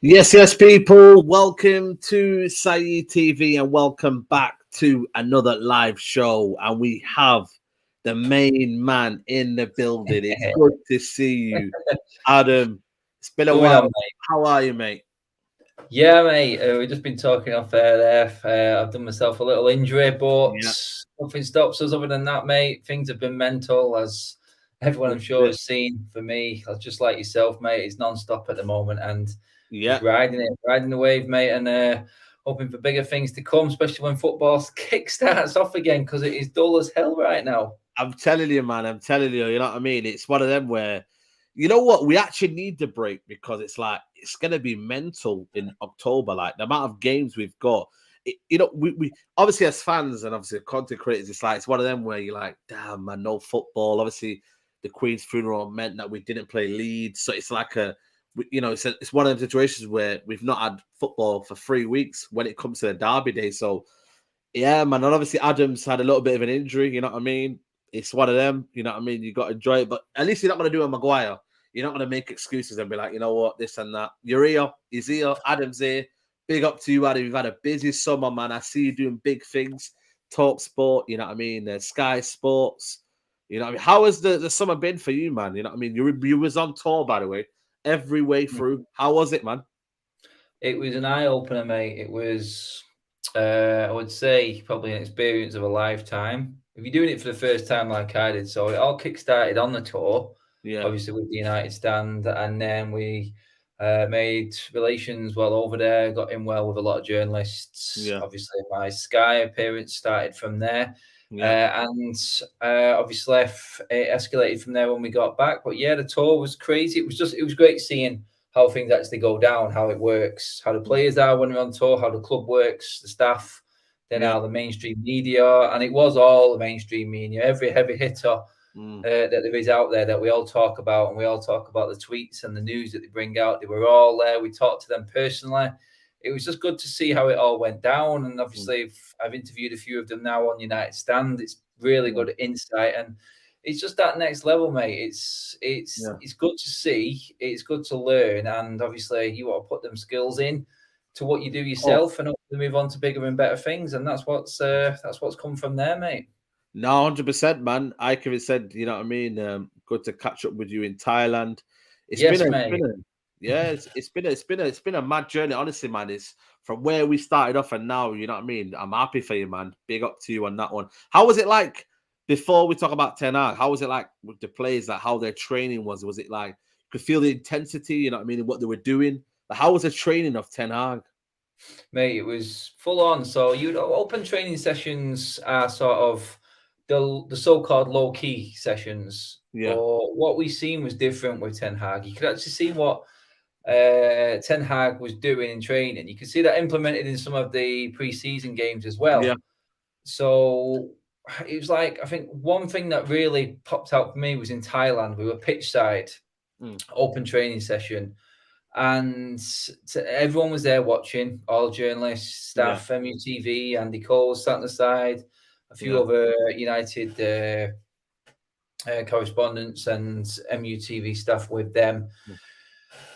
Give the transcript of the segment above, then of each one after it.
Yes, people. Welcome to Saeed TV and welcome back to another live show. And we have the main man in the building. It's good to see you, Adam. It's been a Going while. on, mate. How are you, mate? Yeah, mate. We've just been talking off air there. I've done myself a little injury, but nothing stops us other than that, mate. Things have been mental, as everyone I'm sure has seen. For me, just like yourself, mate, it's non-stop at the moment, and just riding the wave, mate, and hoping for bigger things to come, especially when football kick starts off again, because it is dull as hell right now. I'm telling you, man. I'm telling you. You know what I mean? It's one of them where, you know what? We actually need the break because it's like it's gonna be mental in October. Like the amount of games we've got. We obviously as fans and obviously content creators, it's one of them where you're like, damn man, no football. Obviously, the Queen's funeral meant that we didn't play Leeds, so it's like it's one of the situations where we've not had football for 3 weeks when it comes to the Derby day. So yeah, man, and obviously Adams had a little bit of an injury. You know what I mean? It's one of them. You know what I mean? You got to enjoy it, but at least you're not going to do a Maguire. You're not going to make excuses and be like, you know what, this and that. You're here. He's here. Adam's here. Big up to you, Adam. You've had a busy summer, man. I see you doing big things. Talk sport, you know what I mean? Sky Sports. You know what I mean? How has the summer been for you, man? You know what I mean? You was on tour, by the way, every way through. How was it, man? It was an eye-opener, mate. It was, I would say, probably an experience of a lifetime. If you're doing it for the first time like I did, so it all kick-started on the tour, obviously with the United stand, and then we made relations well over there, got in well with a lot of journalists. Obviously, my Sky appearance started from there. And obviously it escalated from there when we got back. But yeah, the tour was crazy. It was great seeing how things actually go down, how it works, how the players are when they're on tour, how the club works, the staff, then how the mainstream media, and it was all the mainstream media, every heavy hitter that there is out there that we all talk about, and we all talk about the tweets and the news that they bring out. They were all there. We talked to them personally. It was just good to see how it all went down. And obviously, I've interviewed a few of them now on United Stand. It's really good insight, and it's just that next level, mate. It's good to see. It's good to learn, and obviously, you want to put them skills in to what you do yourself, and hopefully move on to bigger and better things. And that's what's come from there, mate. No, 100%, man. Ike even said, you know what I mean. Good to catch up with you in Thailand. It's been a mad journey, honestly, man. It's from where we started off and now, you know what I mean. I'm happy for you, man. Big up to you on that one. How was it like before we talk about Ten Hag? How was it like with the players? Like how their training was? Was it like you could feel the intensity? You know what I mean? What they were doing. Like, how was the training of Ten Hag? Mate, it was full on. So you'd open training sessions are sort of the so-called low-key sessions. Yeah. But what we seen was different with Ten Hag. You could actually see what Ten Hag was doing in training. You could see that implemented in some of the pre-season games as well. Yeah. So it was like, I think one thing that really popped out for me was in Thailand. We were pitch side, open training session. And everyone was there watching, all journalists, staff, MUTV, Andy Cole sat on the side, a few other United correspondents and MUTV staff with them.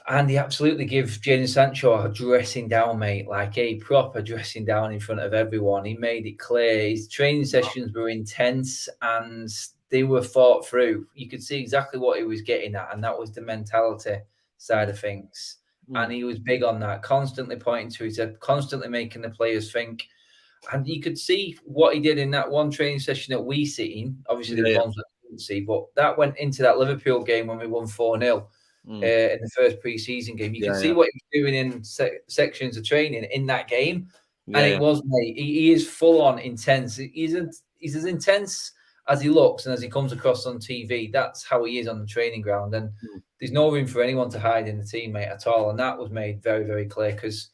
And they absolutely give Jadon Sancho a dressing down, mate, like a proper dressing down in front of everyone. He made it clear. His training sessions were intense and they were thought through. You could see exactly what he was getting at, and that was the mentality side of things. And he was big on that, constantly pointing to his head, constantly making the players think. And you could see what he did in that one training session that we seen. Obviously, the ones that we didn't see, but that went into that Liverpool game when we won 4-0 in the first pre-season game. You can see what he was doing in sections of training in that game. And it was, mate, he is full on intense. He's as intense as he looks and as he comes across on TV. That's how he is on the training ground. And there's no room for anyone to hide in the team, mate, at all. And that was made very, very clear because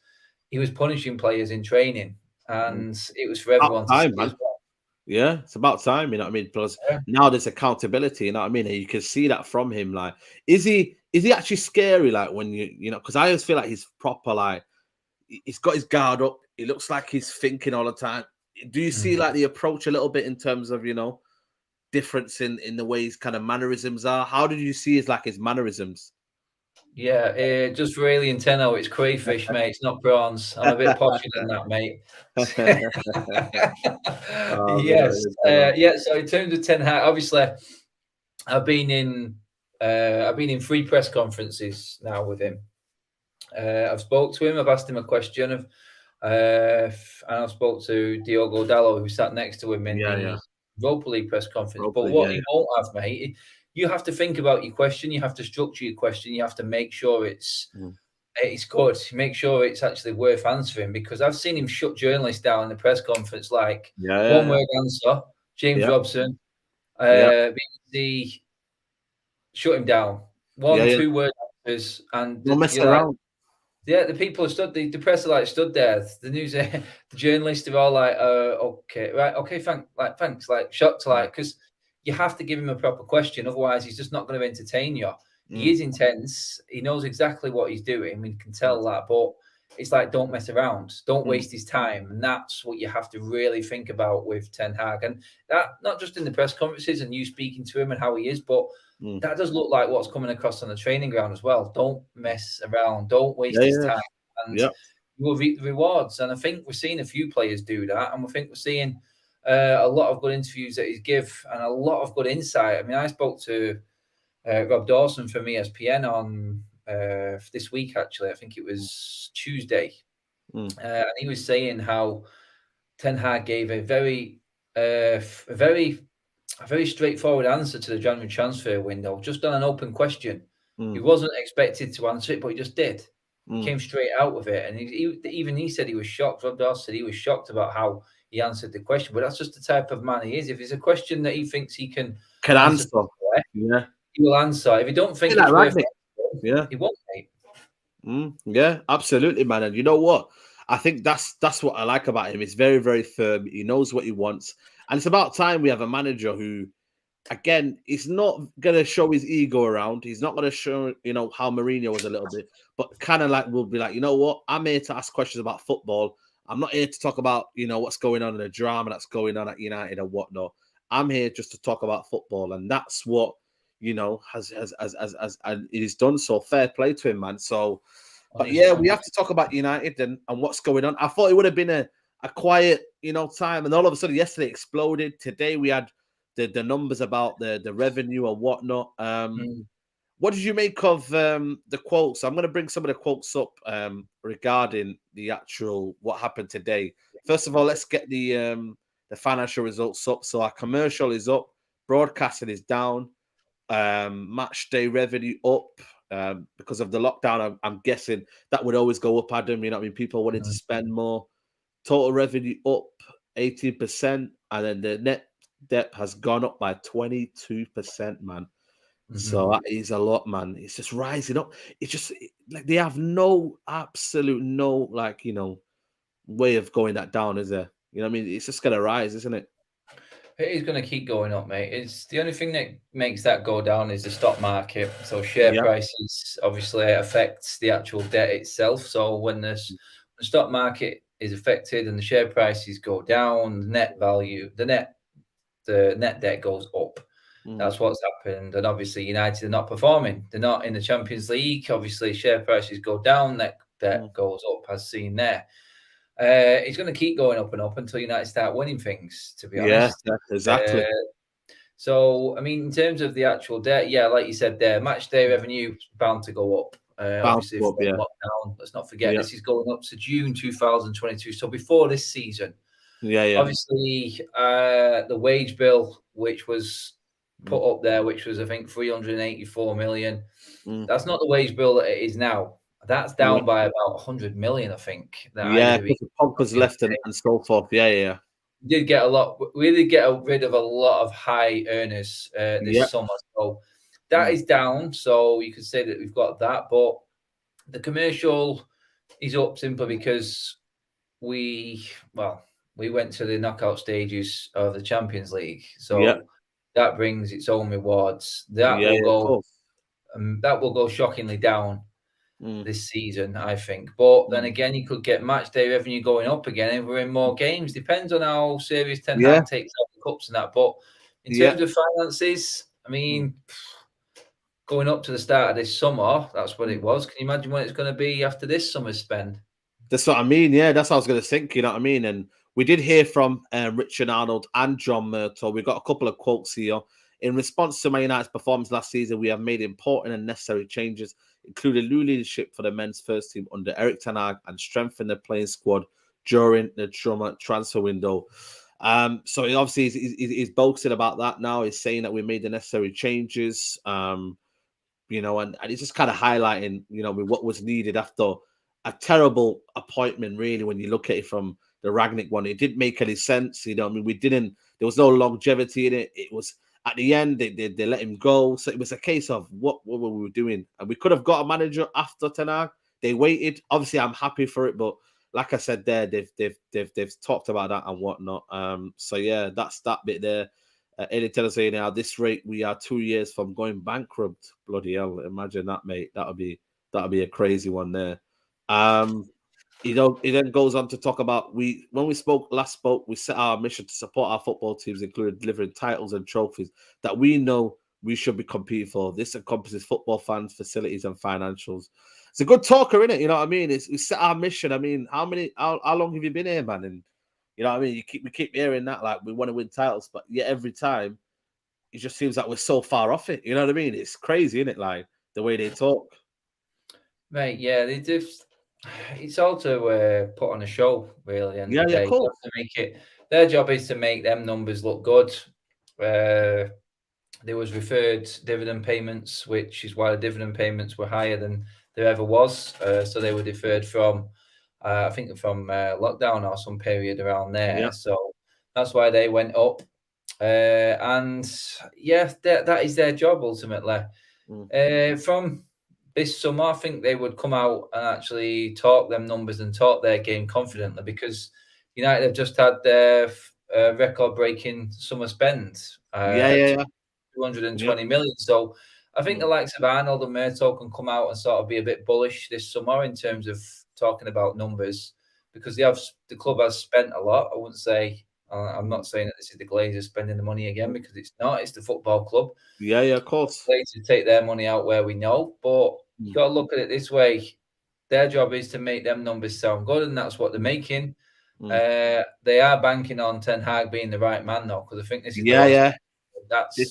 he was punishing players in training. And it was for everyone to see as well. Yeah, it's about time, you know what I mean? Plus now there's accountability, you know what I mean? And you can see that from him. Like, is he actually scary? Like when you know, because I always feel like he's proper, like he's got his guard up. He looks like he's thinking all the time. Do you see like the approach a little bit in terms of, you know, difference in the way his kind of mannerisms are? How did you see his mannerisms? Yeah, just for Alien Tenno, it's crayfish, mate. It's not prawns. I'm a bit posher than that, mate. Yes, yeah. So in terms of Ten Hag, obviously, I've been in 3 press conferences now with him. I've spoke to him. I've asked him a question, and I've spoke to Diogo Dallo, who sat next to him in the Europa League press conference. But what he won't have, mate, you have to think about your question. You have to structure your question. You have to make sure it's good. Make sure it's actually worth answering, because I've seen him shut journalists down in the press conference, like one word answer. James Robson, BBC, shut him down. 1-2 word answers, and don't mess around. Yeah, the people have stood. The press are like stood there. The news, the journalists are all like, "Okay, right, okay, thanks." Like shocked, like, because you have to give him a proper question, otherwise he's just not going to entertain you. He is intense. He knows exactly what he's doing. We can tell that, but it's like, don't mess around. Don't waste his time, and that's what you have to really think about with Ten Hag, and that not just in the press conferences and you speaking to him and how he is, but that does look like what's coming across on the training ground as well. Don't mess around. Don't waste his time, and you will reap the rewards. And I think we're seeing a few players do that, and I think we're seeing a lot of good interviews that he's give and a lot of good insight. I mean, I spoke to Rob Dawson from ESPN on this week, actually. I think it was Tuesday, and he was saying how Ten Hag gave a very straightforward answer to the January transfer window, just on an open question. He wasn't expected to answer it, but he just did. He came straight out with it, and he said he was shocked. Rob Dawson said he was shocked about how he answered the question, but that's just the type of man he is. If it's a question that he thinks he can answer, he will answer. If he don't think it's worth it, he won't, mate. Yeah, absolutely, man. And you know what? I think that's what I like about him. He's very, very firm. He knows what he wants. And it's about time we have a manager who, again, he's not going to show his ego around. He's not going to show, how Mourinho was a little bit, but kind of like will be like, you know what? I'm here to ask questions about football. I'm not here to talk about, what's going on in the drama that's going on at United and whatnot. I'm here just to talk about football. And that's what, has and he's done. So fair play to him, man. So, but yeah, we have to talk about United and what's going on. I thought it would have been a quiet, time, and all of a sudden yesterday exploded. Today we had the numbers about the revenue and whatnot. What did you make of the quotes? I'm going to bring some of the quotes up regarding the actual what happened today. First of all, let's get the financial results up. So our commercial is up, broadcasting is down, match day revenue up. Because of the lockdown, I'm guessing that would always go up, Adam. You know what I mean? People wanted to spend more. Total revenue up 18%, and then the net debt has gone up by 22%, man. So that is a lot, man. It's just rising up. It's just like they have no way of going that down, is there? You know what I mean? It's just gonna rise, isn't it? It is going to keep going up, mate. It's the only thing that makes that go down is the stock market. So share prices obviously affects the actual debt itself. So when the stock market is affected and the share prices go down, the net debt goes up. That's what's happened. And obviously United are not performing. They're not in the Champions League. Obviously share prices go down, net debt goes up, as seen there. It's going to keep going up and up until United start winning things, to be honest. Yeah, exactly. So, I mean, in terms of the actual debt, like you said there, match day revenue is bound to go up. Obviously, if lockdown, let's not forget, this is going up to June 2022. So before this season, obviously, the wage bill, which was put up there, which was, I think, 384 million. That's not the wage bill that it is now. That's down by about 100 million, I think. Because Pogba's left and so forth. We did get rid of a lot of high earners this summer. So that is down. So you could say that we've got that. But the commercial is up simply because we went to the knockout stages of the Champions League. So that brings its own rewards. That will go shockingly down this season, I think. But then again, you could get match day revenue going up again if we're in more games. Depends on how serious Ten Hag takes out the cups and that. But in terms of finances, I mean, going up to the start of this summer, that's what it was. Can you imagine what it's going to be after this summer's spend? That's what I mean. Yeah, that's what I was going to think. You know what I mean? And we did hear from Richard Arnold and John Murtaugh. We've got a couple of quotes here. In response to Man United's performance last season, we have made important and necessary changes, including new leadership for the men's first team under Eric Ten Hag and strengthen the playing squad during the transfer window. So he obviously he's boasting about that now. He's saying that we made the necessary changes. And he's just kind of highlighting, what was needed after a terrible appointment, really, when you look at it from the Ragnick one. It didn't make any sense, there was no longevity in it. It was, at the end, they let him go. So it was a case of what were we doing? And we could have got a manager after Ten Hag. They waited. Obviously, I'm happy for it, but like I said there, they've talked about that and whatnot. So yeah, that's that bit there. Eddie Taylor saying, "Now, this rate, we are 2 years from going bankrupt." Bloody hell! Imagine that, mate. That'll be a crazy one there. He then goes on to talk about when we last spoke, we set our mission to support our football teams, including delivering titles and trophies that we know we should be competing for. This encompasses football fans, facilities, and financials. It's a good talker, isn't it? You know what I mean? We set our mission. I mean, how long have you been here, man? And you know what I mean? We keep hearing that, like, we want to win titles, but yet every time it just seems like we're so far off it. You know what I mean? It's crazy, isn't it? Like the way they talk. Mate, yeah, it's all to put on a show, really, at the end of the day. Of course. To make it, their job is to make them numbers look good. There was referred dividend payments, which is why the dividend payments were higher than there ever was. So they were deferred from, I think, from lockdown or some period around there. Yeah. So that's why they went up. And yeah, that is their job ultimately. From this summer, I think they would come out and actually talk them numbers and talk their game confidently, because United have just had their record-breaking summer spend. 220 million. So I think the likes of Arnold and Murtaugh can come out and sort of be a bit bullish this summer in terms of talking about numbers, because the club has spent a lot. I wouldn't say, I'm not saying that this is the Glazers spending the money again, because it's not. It's the football club. Yeah, of course. Glazers take their money out where we know, but you got to look at it this way. Their job is to make them numbers sound good, and that's what they're making. They are banking on Ten Hag being the right man, though, because I think this is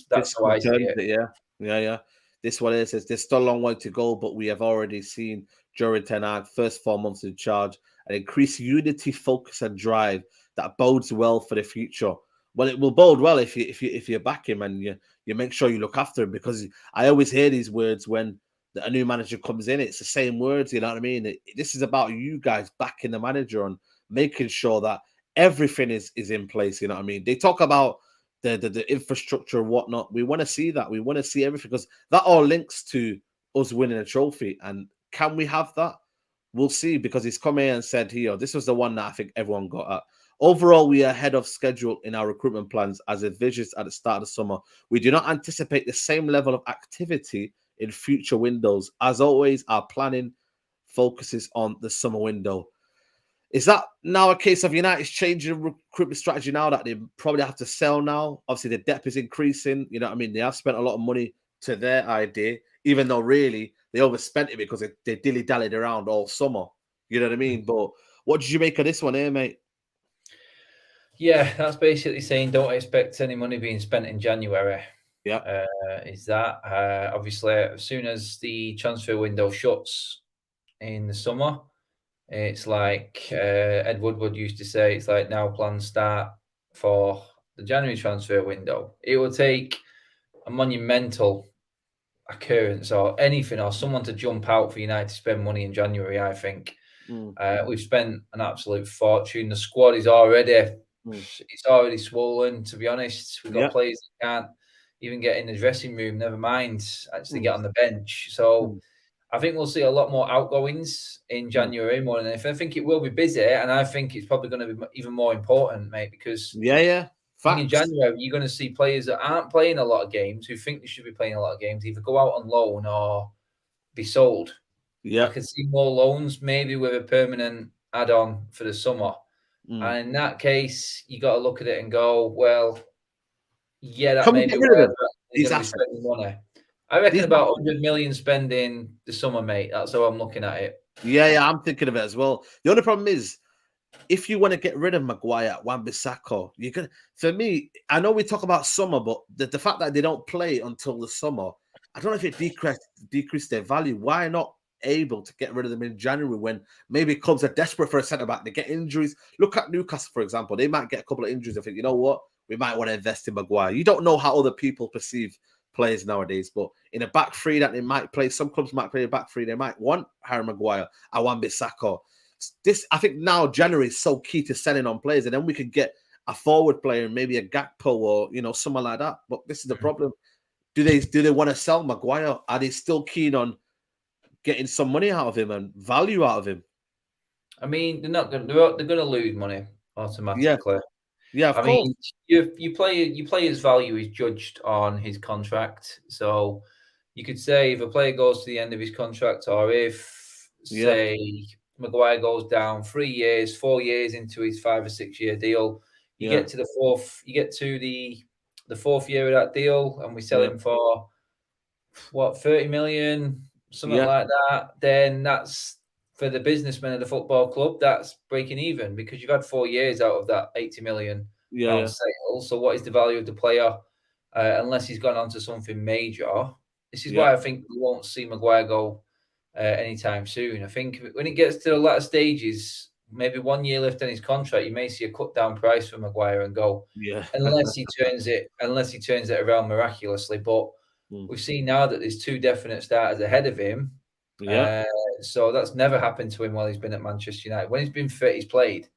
that's how I see it. Yeah. This one is there's still a long way to go, but we have already seen during Ten Hag first 4 months in charge an increased unity, focus, and drive that bodes well for the future. Well, it will bode well if you back him and you make sure you look after him, because I always hear these words when a new manager comes in. It's the same words, you know what I mean? This is about you guys backing the manager and making sure that everything is in place, you know what I mean? They talk about the infrastructure and whatnot. We want to see that. We want to see everything, because that all links to us winning a trophy. And can we have that? We'll see, because he's come here and said here, this was the one that I think everyone got at. Overall, we are ahead of schedule in our recruitment plans as envisaged at the start of the summer. We do not anticipate the same level of activity in future windows. As always, our planning focuses on the summer window. Is that now a case of United's changing recruitment strategy now that they probably have to sell now? Obviously, the depth is increasing. You know what I mean? They have spent a lot of money to their idea, even though really they overspent it because they dilly-dallied around all summer. You know what I mean? But what did you make of this one here, mate? Yeah, that's basically saying don't expect any money being spent in January. Yeah. Is that obviously as soon as the transfer window shuts in the summer, it's like Ed Woodward used to say, it's like now plans start for the January transfer window. It will take a monumental occurrence or anything or someone to jump out for United to spend money in January, I think. We've spent an absolute fortune. The squad is already it's already swollen, to be honest. We've got players that can't even get in the dressing room, never mind actually get on the bench. So I think we'll see a lot more outgoings in January more than anything. I think it will be busy, and I think it's probably going to be even more important, mate, because in January you're going to see players that aren't playing a lot of games, who think they should be playing a lot of games, either go out on loan or be sold. I can see more loans, maybe with a permanent add-on for the summer. And in that case, you got to look at it and go, well, yeah, that may be where they're going to be spending money. I reckon about 100 million spending the summer, mate. That's how I'm looking at it. Yeah, I'm thinking of it as well. The only problem is, if you want to get rid of Maguire, Wan-Bissaka, you're gonna. For me, I know we talk about summer, but the fact that they don't play until the summer, I don't know if it decreased their value. Why not able to get rid of them in January when maybe clubs are desperate for a centre back? They get injuries. Look at Newcastle, for example. They might get a couple of injuries. I think, you know what, we might want to invest in Maguire. You don't know how other people perceive players nowadays, but in a back three that they might play, some clubs might play a back three. They might want Harry Maguire, Wan-Bissaka. This, I think, now January is so key to selling on players, and then we could get a forward player, maybe a Gakpo or someone like that. But this is the problem: do they want to sell Maguire? Are they still keen on getting some money out of him and value out of him? I mean, they're not going. They're going to lose money automatically. Yeah, of I course. mean, you player's value is judged on his contract. So you could say if a player goes to the end of his contract, or if say Maguire goes down 3 years, 4 years into his 5 or 6 year deal, you get to the fourth year of that deal, and we sell him for what, 30 million, something like that. Then that's, for the businessman of the football club, that's breaking even because you've had 4 years out of that 80 million pound sale. So what is the value of the player unless he's gone on to something major? This is why I think we won't see Maguire go anytime soon. I think when it gets to the latter stages, maybe 1 year left on his contract, you may see a cut down price for Maguire and go, unless he turns it around miraculously. But we've seen now that there's 2 definite starters ahead of him. So that's never happened to him while he's been at Manchester United. When he's been fit, he's played.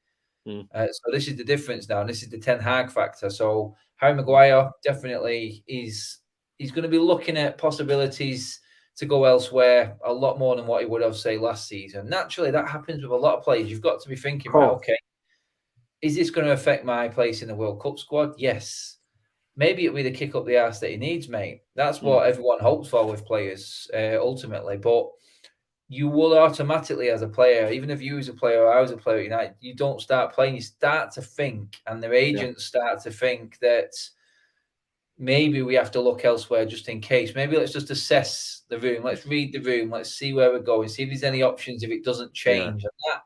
So this is the difference now, and this is the Ten Hag factor. So Harry Maguire definitely he's going to be looking at possibilities to go elsewhere a lot more than what he would have, say, last season. Naturally, that happens with a lot of players. You've got to be thinking, right, okay, is this going to affect my place in the World Cup squad? Yes. Maybe it'll be the kick up the arse that he needs, mate. That's what everyone hopes for with players, ultimately. But you will automatically, as a player, even if you as a player or I was a player at United, you don't start playing. You start to think, and their agents start to think that maybe we have to look elsewhere just in case. Maybe let's just assess the room. Let's read the room. Let's see where we're going. See if there's any options if it doesn't change. And that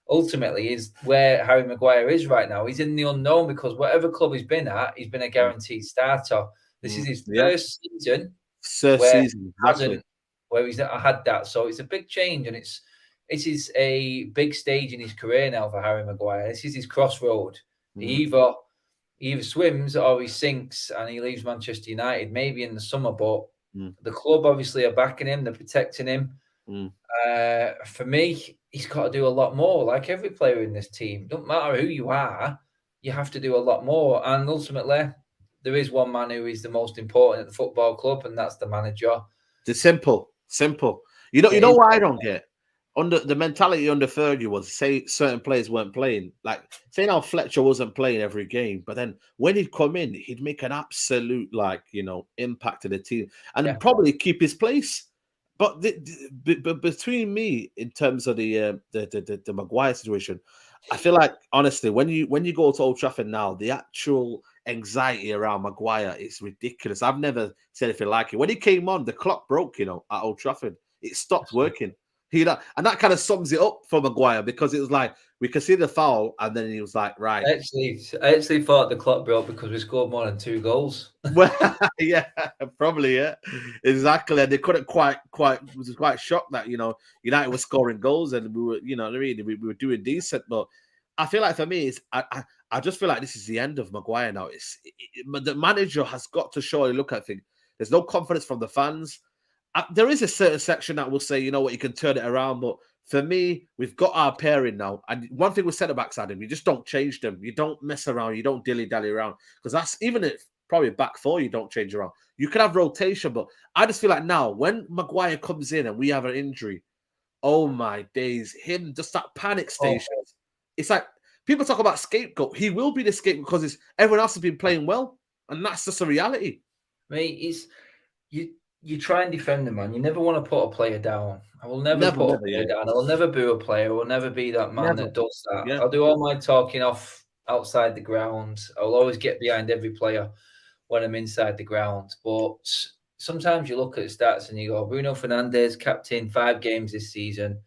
ultimately is where Harry Maguire is right now. He's in the unknown because whatever club he's been at, he's been a guaranteed starter. This is his first season. Where he's not had that. So it's a big change, and it is a big stage in his career now for Harry Maguire. This is his crossroad. He either swims or he sinks, and he leaves Manchester United maybe in the summer. But the club obviously are backing him, they're protecting him. For me, he's got to do a lot more. Like every player in this team, don't matter who you are, you have to do a lot more. And ultimately, there is one man who is the most important at the football club, and that's the manager. It's simple. You know what I don't get? Under the mentality under Fergie was, say certain players weren't playing. Like, say now Fletcher wasn't playing every game, but then when he'd come in, he'd make an absolute impact to the team and probably keep his place. But between me, in terms of the Maguire situation, I feel like honestly, when you go to Old Trafford now, the actual anxiety around Maguire is ridiculous. I've never said anything like it. When he came on, the clock broke, at Old Trafford. It stopped working. And that kind of sums it up for Maguire, because it was like we could see the foul, and then he was like, right. I actually thought the clock broke because we scored more than 2 goals. Well, yeah, probably, exactly. And they couldn't quite was quite shocked that United was scoring goals, and we were we were doing decent. But I feel like for me, I just feel like this is the end of Maguire now. The manager has got to surely look at things. There's no confidence from the fans. There is a certain section that will say, you know what, you can turn it around. But for me, we've got our pairing now. And one thing with centre-backs, Adam, you just don't change them. You don't mess around. You don't dilly-dally around. Because that's, even if probably back 4, you don't change around. You can have rotation. But I just feel like now, when Maguire comes in and we have an injury, oh my days, him, just that panic station. It's like, people talk about scapegoat. He will be the scapegoat because everyone else has been playing well. And that's just a reality. Mate, you try and defend the man. You never want to put a player down. I will never put a player down. I will never boo a player. I will never be that man that does that. Yeah. I'll do all my talking outside the ground. I'll always get behind every player when I'm inside the ground. But sometimes you look at the stats and you go, Bruno Fernandes, captain, 5 games this season,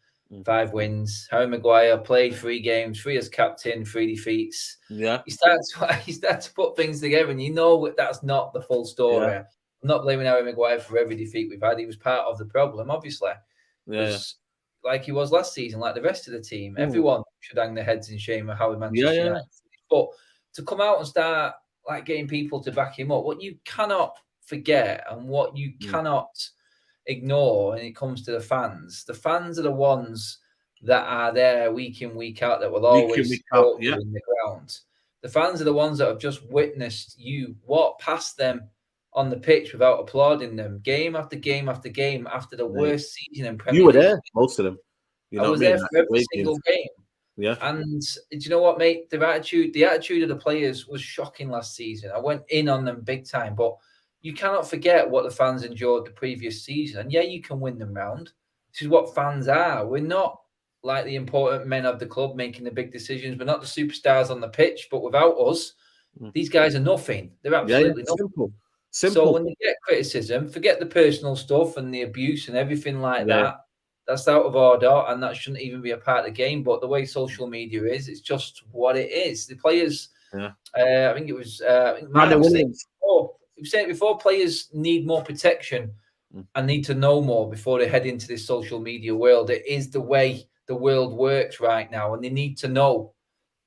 5 wins. Harry Maguire played 3 games, 3 as captain, 3 defeats. Yeah. You start to put things together, and you know that's not the full story. Yeah. I'm not blaming Harry Maguire for every defeat we've had. He was part of the problem, obviously. Because like he was last season, like the rest of the team, everyone should hang their heads in shame of how Manchester United. But to come out and start like getting people to back him up, what you cannot forget and what you cannot ignore when it comes to the fans are the ones that are there week in, week out, that will always support you in the ground. The fans are the ones that have just witnessed you walk past them on the pitch without applauding them, game after game after game, after the worst season in Premier League. You were there, most of them. I was there for every single game. Yeah. And do you know what, mate? The attitude of the players was shocking last season. I went in on them big time, but you cannot forget what the fans endured the previous season. And yeah, you can win them round. This is what fans are. We're not like the important men of the club making the big decisions. We're not the superstars on the pitch, but without us, these guys are nothing. They're absolutely nothing. Simple. So when they get criticism, forget the personal stuff and the abuse and everything like that. That's out of order, and that shouldn't even be a part of the game. But the way social media is, it's just what it is. The players, I think it was Mark was saying before, players need more protection and need to know more before they head into this social media world. It is the way the world works right now, and they need to know.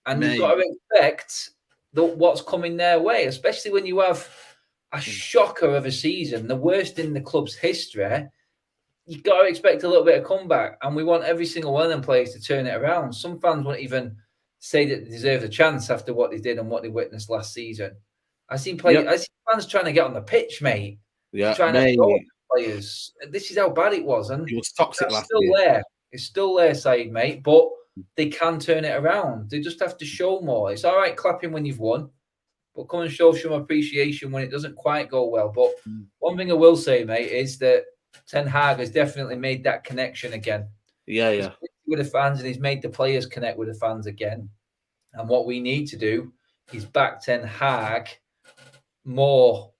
And you've got to expect what's coming their way, especially when you have a shocker of a season, the worst in the club's history. You've got to expect a little bit of comeback, and we want every single one of them players to turn it around. Some fans won't even say that they deserve a chance after what they did and what they witnessed last season. I see fans trying to get on the pitch, mate. Trying to go players. This is how bad it was, and it was toxic last year. There. It's still there, Saeed, mate. But they can turn it around. They just have to show more. It's all right clapping when you've won, but come and show some appreciation when it doesn't quite go well. But one thing I will say, mate, is that Ten Hag has definitely made that connection again. Yeah. With the fans, and he's made the players connect with the fans again. And what we need to do is back Ten Hag more.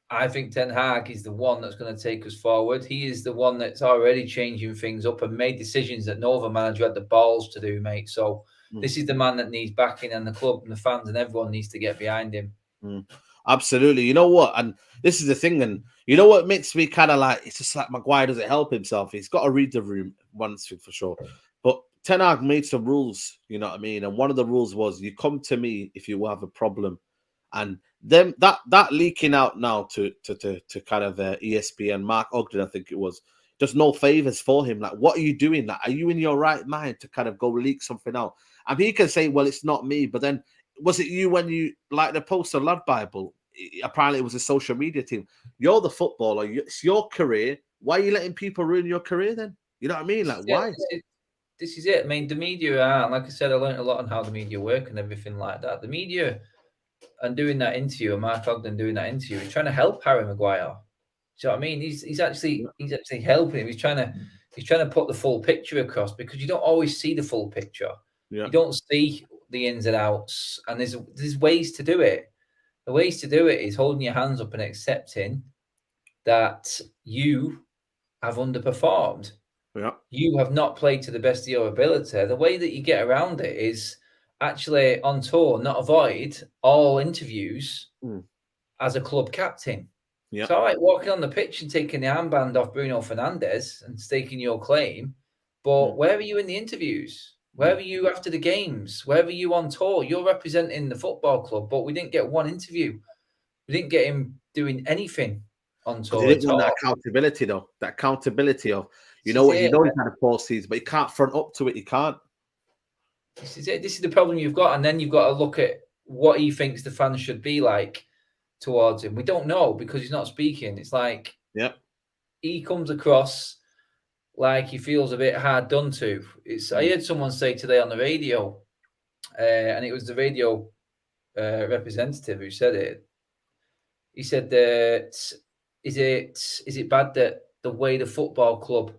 I think Ten Hag is the one that's going to take us forward. He is the one that's already changing things up and made decisions that no other manager had the balls to do, mate. So this is the man that needs backing, and the club and the fans and everyone needs to get behind him. Absolutely. You know what? And this is the thing. And you know what makes me kind of like, it's just like Maguire doesn't help himself. He's got to read the room, one thing for sure. But Ten Hag made some rules, you know what I mean? And one of the rules was you come to me if you have a problem. And then that leaking out now to kind of ESPN, Mark Ogden, I think it was, just no favors for him. Like, what are you doing? Like, are you in your right mind to kind of go leak something out? And he can say, well, it's not me. But then, was it you when you, like the post on Lad Bible, apparently it was a social media team. You're the footballer. It's your career. Why are you letting people ruin your career then? You know what I mean? Like, why? This is it. I mean, the media are, like I said, I learned a lot on how the media work and everything like that. The media, and doing that interview, and Mark Ogden doing that interview, he's trying to help Harry Maguire. Do you know what I mean? He's actually helping him. He's trying to put the full picture across, because you don't always see the full picture. You don't see the ins and outs, and there's ways to do it. The ways to do it is holding your hands up and accepting that you have underperformed. Yeah. You have not played to the best of your ability. The way that you get around it is actually on tour, not avoid all interviews as a club captain. Yeah. It's all right walking on the pitch and taking the armband off Bruno Fernandes and staking your claim, but where are you in the interviews? Where were you after the games? Where were you on tour? You're representing the football club, but we didn't get one interview. We didn't get him doing anything on tour. He didn't want that accountability, though. That accountability of, you know what, you know, he kind of post these, but you can't front up to it. You can't. This is it. This is the problem you've got. And then you've got to look at what he thinks the fans should be like towards him. We don't know, because he's not speaking. It's like, he comes across like he feels a bit hard done to. I heard someone say today on the radio, and it was the radio representative who said it. He said that is it bad that the way the football club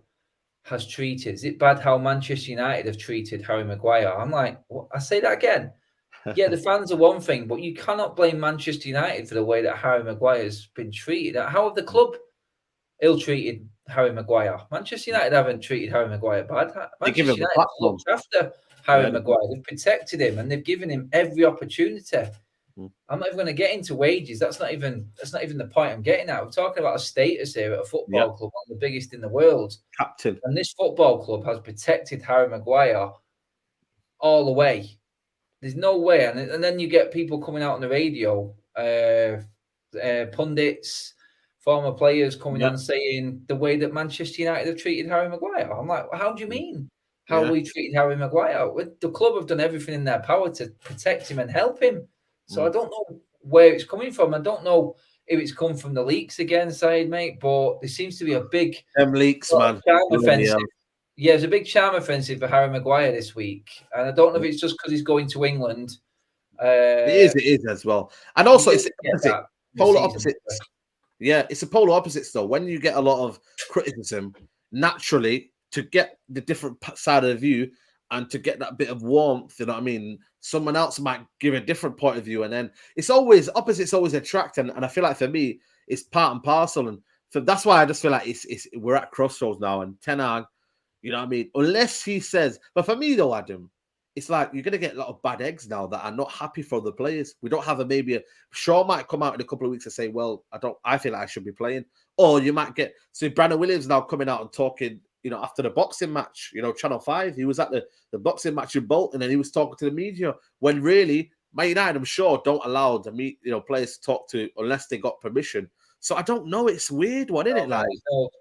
has treated? Is it bad how Manchester United have treated Harry Maguire? I'm like, what? I say that again. Yeah, the fans are one thing, but you cannot blame Manchester United for the way that Harry Maguire has been treated. How have the club ill-treated Harry Maguire. Manchester United haven't treated Harry Maguire bad. Manchester United have looked after Harry Maguire. They've protected him and they've given him every opportunity. I'm not even going to get into wages. That's not even the point I'm getting at. We're talking about a status here at a football club, one of the biggest in the world. Captain. And this football club has protected Harry Maguire all the way. There's no way. And then you get people coming out on the radio, pundits, former players coming on saying the way that Manchester United have treated Harry Maguire. I'm like, how do you mean? How we treated Harry Maguire? The club have done everything in their power to protect him and help him. So I don't know where it's coming from. I don't know if it's come from the leaks again, Said, mate, but there seems to be a big leaks, man. Charm offensive. Yeah, there's a big charm offensive for Harry Maguire this week. And I don't know if it's just because he's going to England. It is as well. And also, it's polar opposites. Yeah, it's a polar opposites, though. When you get a lot of criticism, naturally, to get the different side of the view and to get that bit of warmth, you know what I mean? Someone else might give a different point of view, and then it's always opposites always attract. And I feel like for me, it's part and parcel, and so that's why I just feel like we're at crossroads now. And Ten Hag, you know what I mean? Unless he says, but for me though, Adam, it's like you're gonna get a lot of bad eggs now that are not happy for the players. We don't have Shaw might come out in a couple of weeks and say, well, I feel like I should be playing, or you might get Brandon Williams now coming out and talking. You know, after the boxing match, you know, Channel 5, he was at the boxing match in Bolton and he was talking to the media when really, Man United, I'm sure, don't allow players to talk to unless they got permission. So I don't know. It's weird one, isn't it? Like,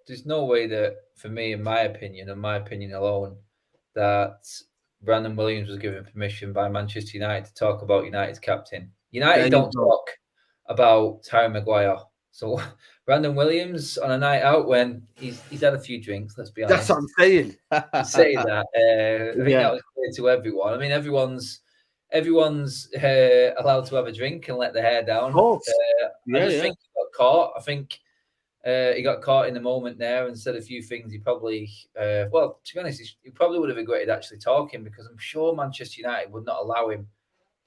there's no way that, for me, in my opinion, and my opinion alone, that Brandon Williams was given permission by Manchester United to talk about United's captain. United don't talk about Harry Maguire. So Brandon Williams on a night out when he's had a few drinks, let's be honest. That's what I'm saying. Say that. I think that was clear to everyone. I mean, everyone's allowed to have a drink and let their hair down. I just think he got caught. I think he got caught in the moment there and said a few things he probably, to be honest, he probably would have regretted actually talking, because I'm sure Manchester United would not allow him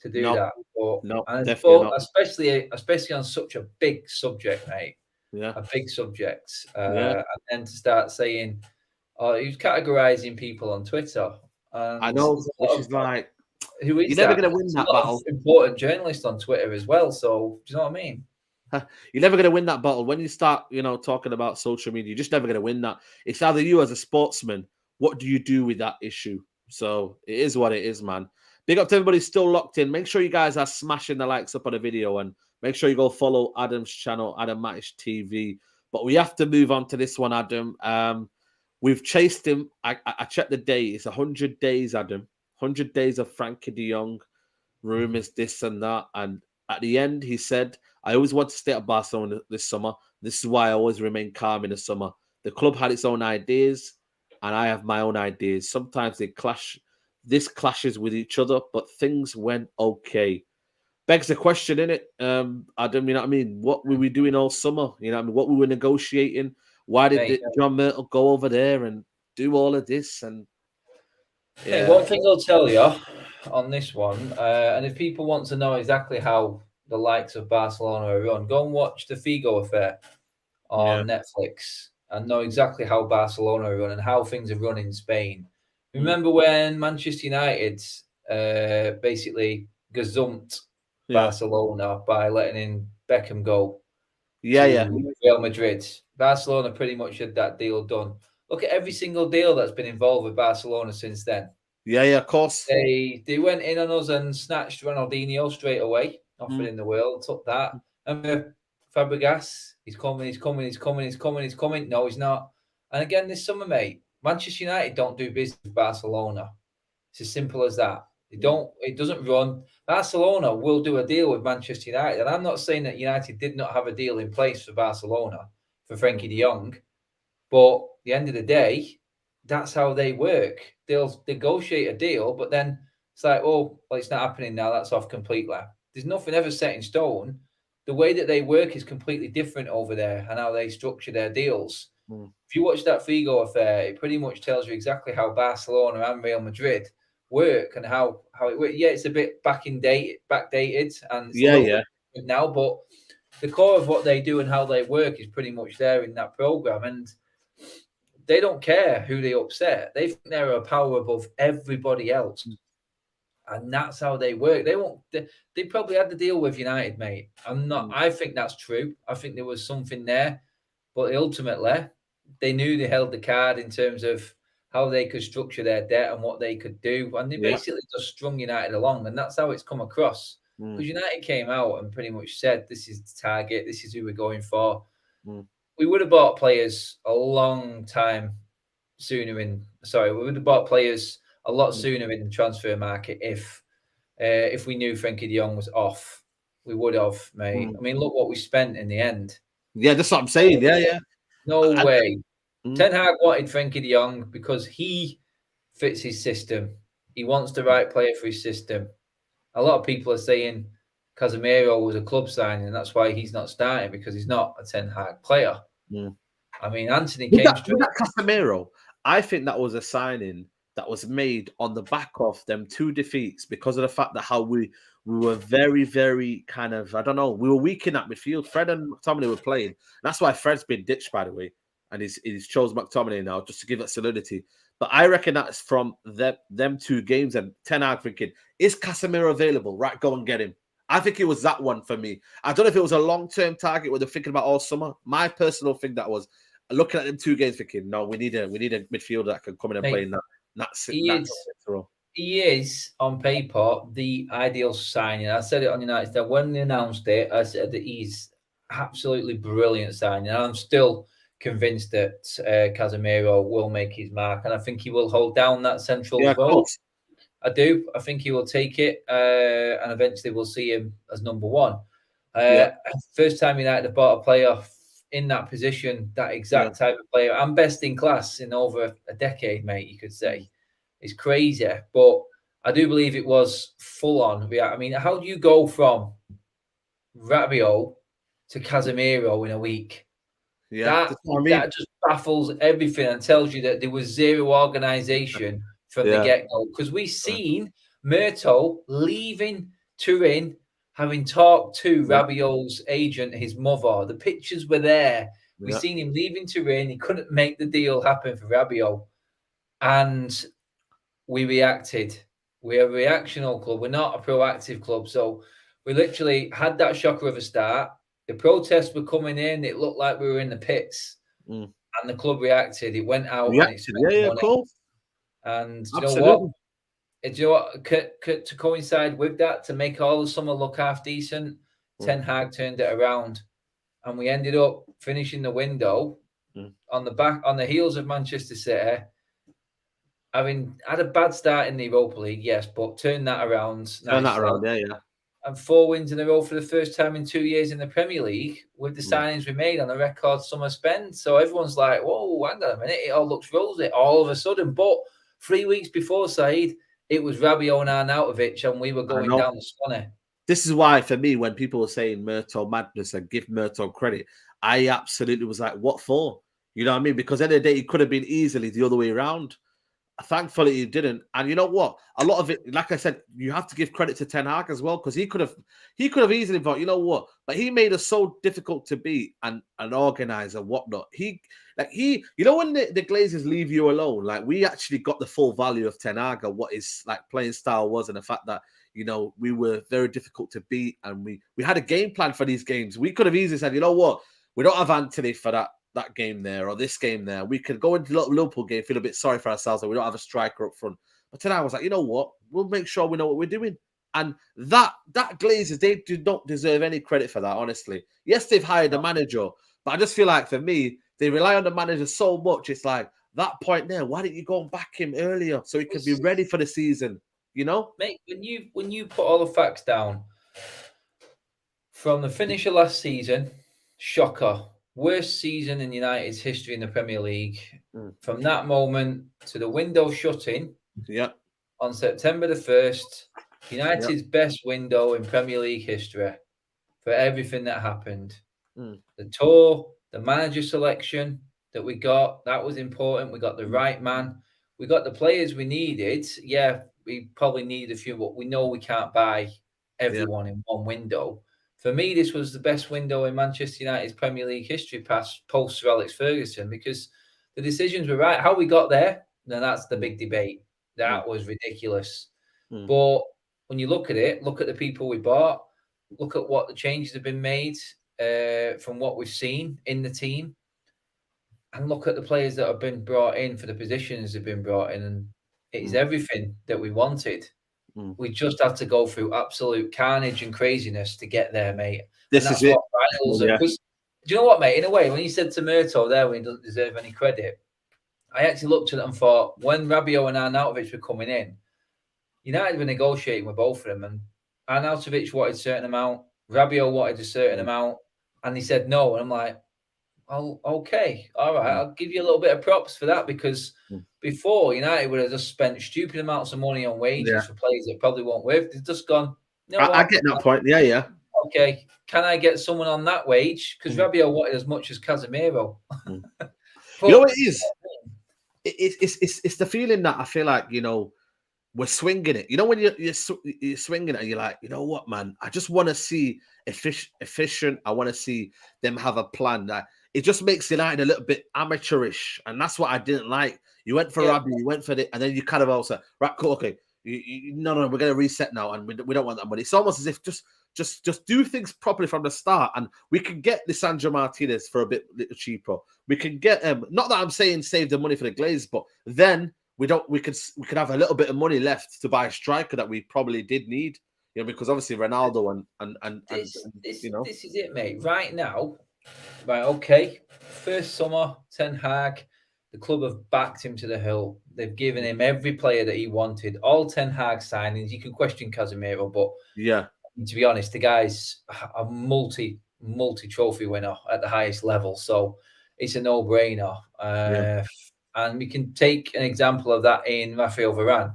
to do that. Definitely not. Especially on such a big subject, mate. Yeah. A big subject. And then to start saying, he was categorizing people on Twitter. And I know, which is like, who is you're never going to win that battle. Important journalist on Twitter as well. So, do you know what I mean? You're never going to win that battle. When you start, talking about social media, you're just never going to win that. It's either you as a sportsman, what do you do with that issue? So it is what it is, man. Big up to everybody still locked in. Make sure you guys are smashing the likes up on the video and make sure you go follow Adam's channel, ForeverUnitedTV. But we have to move on to this one, Adam. We've chased him. I checked the day. It's 100 days, Adam. 100 days of Frenkie de Jong. Rumors, this and that. And at the end, he said, I always want to stay at Barcelona this summer. This is why I always remain calm in the summer. The club had its own ideas, and I have my own ideas. Sometimes they clash. This clashes with each other, but things went okay. Begs the question, innit? Adam, you know what I mean? What were we doing all summer? You know what I mean? What we were negotiating? Why did John Myrtle go over there and do all of this? And one thing I'll tell you on this one, and if people want to know exactly how the likes of Barcelona are run, go and watch the Figo affair on Netflix and know exactly how Barcelona are run and how things are run in Spain. Remember when Manchester United basically gazumped Barcelona by letting in Beckham go to Real Madrid? Barcelona pretty much had that deal done. Look at every single deal that's been involved with Barcelona since then. Yeah, of course. They went in on us and snatched Ronaldinho straight away, offered in the world, took that. And Fabregas, he's coming. No, he's not. And again, this summer, mate, Manchester United don't do business with Barcelona. It's as simple as that. They don't. It doesn't run. Barcelona will do a deal with Manchester United. And I'm not saying that United did not have a deal in place for Barcelona, for Frenkie de Jong. But at the end of the day, that's how they work. They'll negotiate a deal, but then it's like, it's not happening now. That's off completely. There's nothing ever set in stone. The way that they work is completely different over there and how they structure their deals. If you watch that Figo affair, it pretty much tells you exactly how Barcelona and Real Madrid work and how it works. Yeah, it's a bit backdated and it's a little bit now, but the core of what they do and how they work is pretty much there in that program, and they don't care who they upset. They think they're a power above everybody else. And that's how they work. They won't. They probably had to deal with United, mate. I think that's true. I think there was something there, but ultimately, they knew they held the card in terms of how they could structure their debt and what they could do, and they basically just strung United along, and that's how it's come across. Because United came out and pretty much said, "This is the target. This is who we're going for." We would have bought players a long time sooner in. Sorry, we would have bought players a lot sooner in the transfer market if we knew Frenkie de Jong was off. We would have, mate. I mean, look what we spent in the end. Yeah, that's what I'm saying. Yeah. No way. Ten Hag wanted Frenkie de Jong because he fits his system. He wants the right player for his system. A lot of people are saying Casemiro was a club signing, and that's why he's not starting, because he's not a Ten Hag player. I mean, Anthony came straight. That Casemiro, I think that was a signing that was made on the back of them 2 defeats because of the fact that how we were very, very kind of, I don't know, we were weak in that midfield. Fred and McTominay were playing. That's why Fred's been ditched, by the way, and he's chose McTominay now just to give it solidity. But I reckon that's from them 2 games, and Ten Hag thinking, is Casemiro available? Right, go and get him. I think it was that one for me. I don't know if it was a long-term target where they're thinking about all summer. My personal thing that was looking at them 2 games thinking, no, we need a midfielder that can come in and play in that. He is on paper the ideal signing. I said it on United that when they announced it, I said that he's absolutely brilliant signing. And I'm still convinced that Casemiro will make his mark, and I think he will hold down that central role. I do. I think he will take it, and eventually we'll see him as number 1. First time United have bought a player in that position, that exact type of player, and best in class in over a decade, mate, you could say. It's crazy, but I do believe it was full on. I mean, how do you go from Rabiot to Casemiro in a week? That just baffles everything and tells you that there was zero organisation from the get-go. Because we've seen Murto leaving Turin, having talked to Rabiot's agent, his mother. The pictures were there. We've seen him leaving Turin. He couldn't make the deal happen for Rabiot. And we reacted. We're a reactional club. We're not a proactive club. So we literally had that shocker of a start. The protests were coming in. It looked like we were in the pits. And the club reacted. It went out and it spent money. Cool. And you know what? To coincide with that, to make all the summer look half decent, Ten Hag turned it around, and we ended up finishing the window on the heels of Manchester City, having had a bad start in the Europa League, yes, but turned that around. And 4 wins in a row for the first time in 2 years in the Premier League with the signings we made on a record summer spend. So everyone's like, whoa, hang on a minute, it all looks rosy all of a sudden. But 3 weeks before, Saeed, it was Rabiot and Arnautovic, and we were going down the Swanee. This is why, for me, when people were saying Murto madness and give Murto credit, I absolutely was like, what for? You know what I mean? Because at the end of the day, it could have been easily the other way around. Thankfully, he didn't. And you know what? A lot of it, like I said, you have to give credit to Ten Hag as well, because he could have easily thought, you know what? But he made us so difficult to beat and organize and whatnot. You know, when the Glazers leave you alone, like, we actually got the full value of Ten Hag and what his like playing style was, and the fact that, you know, we were very difficult to beat, and we had a game plan for these games. We could have easily said, you know what? We don't have Anthony for that game there or this game there. We could go into the Liverpool game, feel a bit sorry for ourselves that we don't have a striker up front. But tonight I was like, you know what? We'll make sure we know what we're doing. And that Glazers, they do not deserve any credit for that, honestly. Yes, they've hired a manager, but I just feel like, for me, they rely on the manager so much. It's like, that point there, why didn't you go and back him earlier so he could be ready for the season? You know? Mate, when you put all the facts down, from the finish of last season, shocker, worst season in United's history in the Premier League. From that moment to the window shutting on September the 1st, United's best window in Premier League history for everything that happened. The tour, the manager selection that we got, that was important. We got the right man. We got the players we needed. Yeah, we probably needed a few, but we know we can't buy everyone in one window. for me, this was the best window in Manchester United's Premier League history post Sir Alex Ferguson, because the decisions were right. How we got there, then that's the big debate. That was ridiculous. But when you look at it, look at the people we bought, look at what the changes have been made from what we've seen in the team, and look at the players that have been brought in for the positions that have been brought in, and it is everything that we wanted. We just had to go through absolute carnage and craziness to get there, mate. This and that's is what it. finals are. Because do you know what, mate? In a way, when you said to Murto there when he doesn't deserve any credit, I actually looked at it and thought, when Rabiot and Arnautovic were coming in, United were negotiating with both of them, and Arnautovic wanted a certain amount, Rabiot wanted a certain amount, and he said no. And I'm like, oh, okay, all right, I'll give you a little bit of props for that, because before, United would have just spent stupid amounts of money on wages for players that probably weren't worth. They've just gone, you know what? I get that point. Yeah. Okay, can I get someone on that wage? Because Rabiot wanted as much as Casemiro. But, you know what it is? It's the feeling that I feel like, we're swinging it. You know, when you're swinging it and you're like, you know what, man? I just want to see efficient. I want to see them have a plan. It just makes United a little bit amateurish, and that's what I didn't like. You went for Rabiot, you went for it, and then you kind of also, right, cool, okay, no, we're going to reset now, and we don't want that money. It's almost as if just do things properly from the start, and we can get Lisandro Martinez for a little cheaper. We can get not that I'm saying save the money for the Glazers, but then we could have a little bit of money left to buy a striker that we probably did need, because obviously Ronaldo and this is it, mate. Right now, right, okay. First summer, Ten Hag, the club have backed him to the hill. They've given him every player that he wanted. All Ten Hag signings. You can question Casemiro, but to be honest, the guy's a multi-trophy winner at the highest level, so it's a no-brainer. And we can take an example of that in Raphael Varane.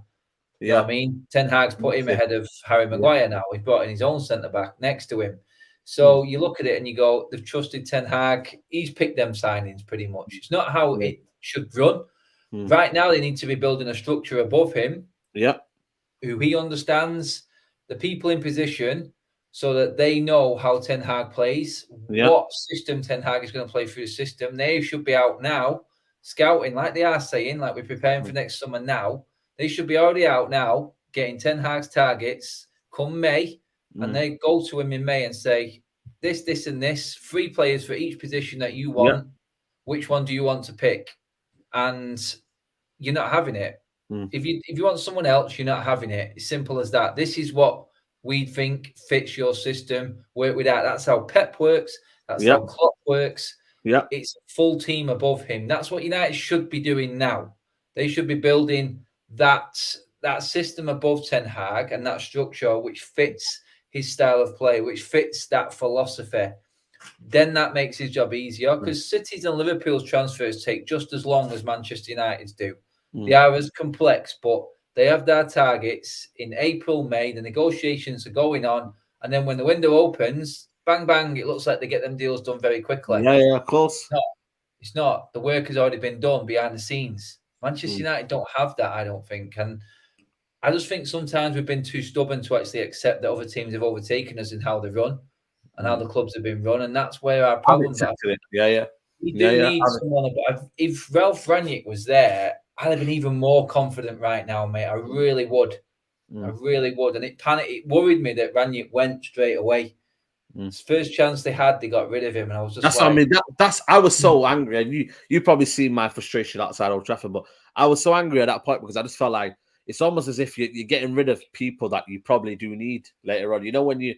You know what I mean? Ten Hag's put him ahead of Harry Maguire now. He's brought in his own centre-back next to him. So you look at it and you go, they've trusted Ten Hag. He's picked them signings pretty much. It's not how it should run. Right now, they need to be building a structure above him. Who he understands, the people in position, so that they know how Ten Hag plays, what system Ten Hag is going to play through the system. They should be out now, scouting, like they are saying, like we're preparing for next summer now. They should be already out now, getting Ten Hag's targets come May, and they go to him in May and say, this, and this, 3 players for each position that you want. Which one do you want to pick? And you're not having it. If you want someone else, you're not having it. It's simple as that. This is what we think fits your system. Work with that. That's how Pep works. That's how Klopp works. It's a full team above him. That's what United should be doing now. They should be building that system above Ten Hag and that structure which fits his style of play, which fits that philosophy. Then that makes his job easier, because City's and Liverpool's transfers take just as long as Manchester United's do. They are as complex, but they have their targets in April, May. The negotiations are going on, and then when the window opens, bang, bang, it looks like they get them deals done very quickly. Yeah, of course. It's not. The work has already been done behind the scenes. Manchester United don't have that, I don't think. And I just think sometimes we've been too stubborn to actually accept that other teams have overtaken us in how they run and how the clubs have been run. And that's where our problems are. We do need someone. If Ralph Rangnick was there, I'd have been even more confident right now, mate. I really would. I really would. And it worried me that Rangnick went straight away. First chance they had, they got rid of him, and I was just what I mean. I was so angry, and you probably seen my frustration outside Old Trafford, but I was so angry at that point because I just felt like it's almost as if you're getting rid of people that you probably do need later on. You know, when you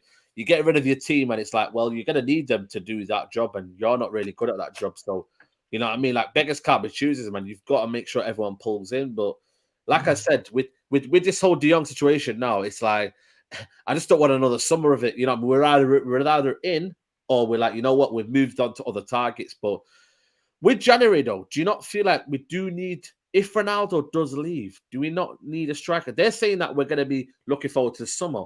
get rid of your team, and it's like, well, you're going to need them to do that job, and you're not really good at that job. So, you know what I mean? Like, beggars can't be choosers, man. You've got to make sure everyone pulls in. But like I said, with this whole De Jong situation now, it's like, I just don't want another summer of it. You know, we're either in, or we're like, you know what, we've moved on to other targets. But with January, though, do you not feel like we do need, if Ronaldo does leave, do we not need a striker? They're saying that we're going to be looking forward to the summer.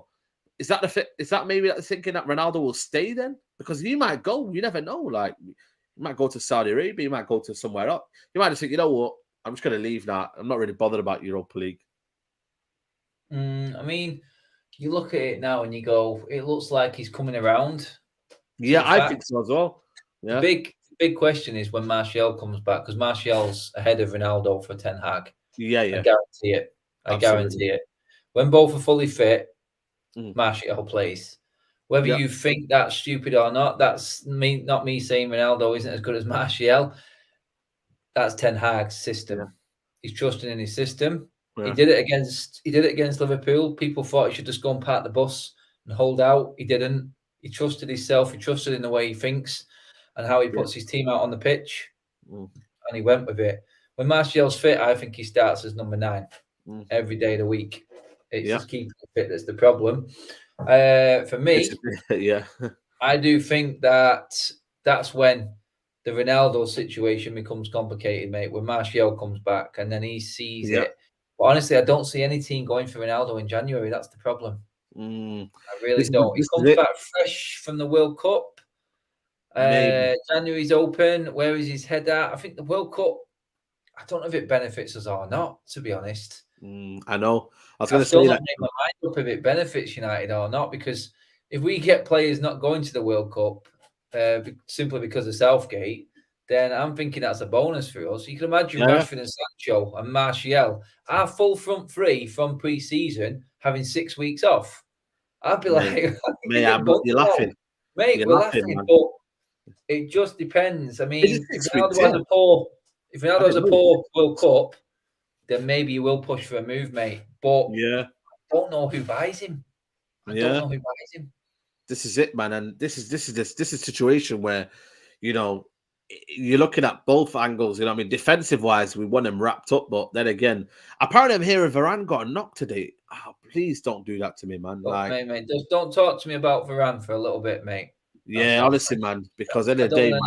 Is that maybe thinking that Ronaldo will stay then? Because he might go. You never know. Like, he might go to Saudi Arabia. He might go to somewhere else. You might just think, you know what, I'm just going to leave now. I'm not really bothered about Europa League. I mean, you look at it now and you go, it looks like he's coming around. Yeah, I think so as well. Yeah. The big question is when Martial comes back, because Martial's ahead of Ronaldo for Ten Hag. Yeah, I guarantee it. Absolutely. Guarantee it. When both are fully fit, Mm. Martial plays. Whether you think that's stupid or not, that's not me saying Ronaldo isn't as good as Martial. That's Ten Hag's system. Yeah. He's trusting in his system. Yeah. He did it against Liverpool. People thought he should just go and park the bus and hold out. He didn't. He trusted himself. He trusted in the way he thinks and how he puts his team out on the pitch. And he went with it. When Martial's fit, I think he starts as number 9 every day of the week. It's just keeping fit that's the problem. For me, I do think that's when the Ronaldo situation becomes complicated, mate, when Martial comes back and then he sees it. But honestly, I don't see any team going for Ronaldo in January. That's the problem. I really don't. He comes back fresh from the World Cup. January's open. Where is his head at? I think the World Cup, I don't know if it benefits us or not, to be honest. I know. I was going to say that. Make my mind up if it benefits United or not, because if we get players not going to the World Cup simply because of Southgate, then I'm thinking that's a bonus for us. You can imagine Rashford and Sancho and Martial, our full front three from pre-season, having 6 weeks off. I'd be like, you're laughing. Mate, we're laughing, but it just depends. I mean, if Ronaldo has a poor World Cup, then maybe you will push for a move, mate. But I don't know who buys him. I don't know who buys him. This is it, man. And this is a situation where, you're looking at both angles. I mean, defensive wise, we want him wrapped up, but then again, apparently I'm hearing Varane got a knock today. Oh, please don't do that to me, man. Mate, just don't talk to me about Varane for a little bit, mate. That's honestly, man, because in the day, man.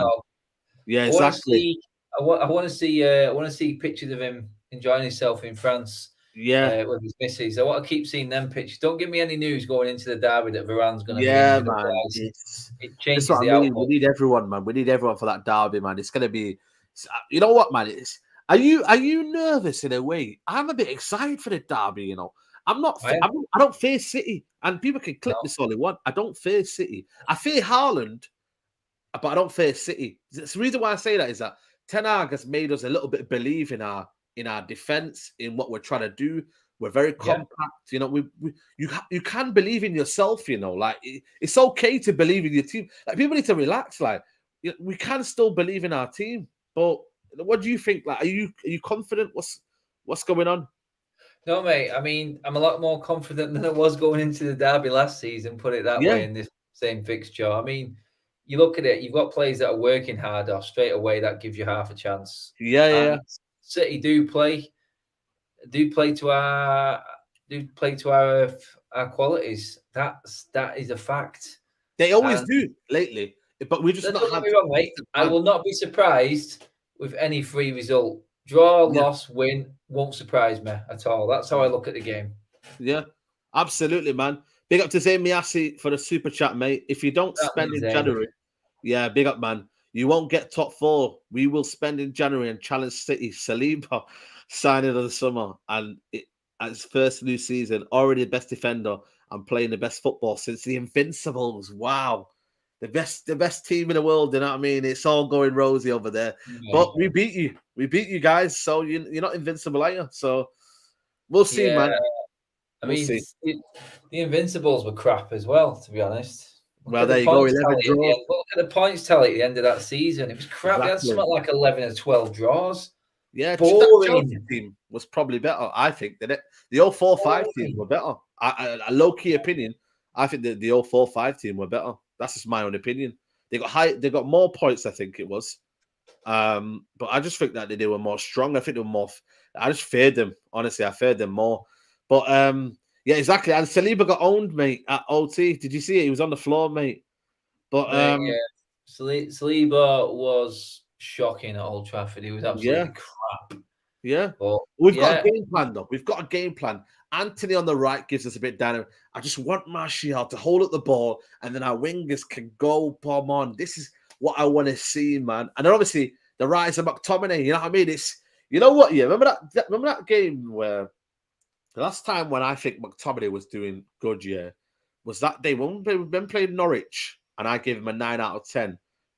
Yeah, exactly. I want to see pictures of him enjoying himself in France. With his missus. I want to keep seeing them pictures. Don't give me any news going into the derby that Varane's going to be. Man. It changes the outlook. We need everyone, man. We need everyone for that derby, man. It's going to be. You know what, man? Are you nervous in a way? I'm a bit excited for the derby. I'm not. I don't fear City, and people can click this all they want. I don't fear City. I fear Haaland, but I don't fear City. The reason why I say that is that Ten Hag has made us a little bit believe in our defense, in what we're trying to do. We're very compact. You can believe in yourself. Like it's okay to believe in your team. Like people need to relax. Like we can still believe in our team. But what do you think? Like, are you confident? What's going on? No, mate. I mean, I'm a lot more confident than I was going into the derby last season. Put it that way in this same fixture. I mean, you look at it. You've got players that are working harder straight away. That gives you half a chance. City do play to our qualities. That is a fact. They always do lately, but we just not. Don't get me wrong, mate. I will not be surprised with any free result. Draw, loss, win won't surprise me at all. That's how I look at the game. Yeah, absolutely, man. Big up to Zayn Miasi for the super chat, mate. If you don't spend in January, big up, man. You won't get top 4. We will spend in January and challenge City. Saliba signing of the summer and his first new season, already the best defender and playing the best football since the Invincibles. Wow. The best team in the world, you know what I mean? It's all going rosy over there. But we beat you. We beat you guys. So you're not invincible, are you? So we'll see, man. I mean, the Invincibles were crap as well, to be honest. Well, there you go. 11 draws. Look at the points tally at the end of that season. It was crap. They had something like 11 or 12 draws. Yeah, that Chelsea team was probably better, I think. The 0-4-5 team were better. A low-key opinion, I think the 0-4-5 team were better. That's just my own opinion. They got more points, I think it was. But I just think that they were more strong. I think they were more. I just feared them. Honestly, I feared them more. But yeah, exactly. And Saliba got owned, mate, at OT. Did you see it? He was on the floor, mate. But Saliba was shocking at Old Trafford. He was absolutely crap. Yeah. But we've got a game plan, though. We've got a game plan. Anthony on the right gives us a bit down. I just want Martial to hold up the ball, and then our wingers can go bomb on. This is what I want to see, man. And then obviously the rise of McTominay. You know what I mean? It's, you know what? Yeah, remember that game where The last time when I think McTominay was doing good, was that day when we played Norwich, and I gave him a 9 out of 10